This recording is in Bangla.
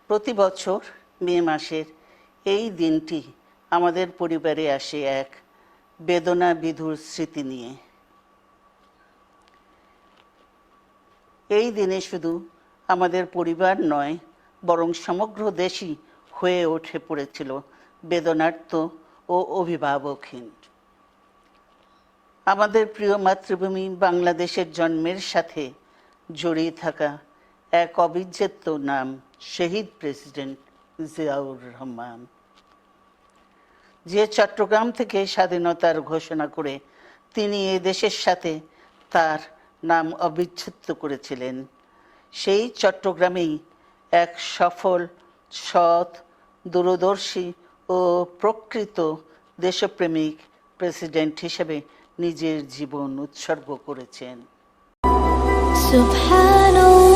প্রতি বছর মে মাসের এই দিনটি আমাদের পরিবারে আসে এক বেদনা বিধুর স্মৃতি নিয়ে। এই দিনে শুধু আমাদের পরিবার নয়, বরং সমগ্র দেশই হয়ে ওঠে পড়েছিল বেদনার্ত ও অভিভাবকহীন। আমাদের প্রিয় মাতৃভূমি বাংলাদেশের জন্মের সাথে জড়িয়ে থাকা এক অবিচ্ছেদ্য নাম শহীদ প্রেসিডেন্ট জিয়াউর রহমান, যে চট্টগ্রাম থেকে স্বাধীনতার ঘোষণা করে তিনি এ দেশের সাথে তার নাম অবিচ্ছেদ্য করেছিলেন। সেই চট্টগ্রামেই এক সফল, সৎ, দূরদর্শী ও প্রকৃত দেশপ্রেমিক প্রেসিডেন্ট হিসেবে নিজের জীবন উৎসর্গ করেছেন। সুবহানাল্লাহ।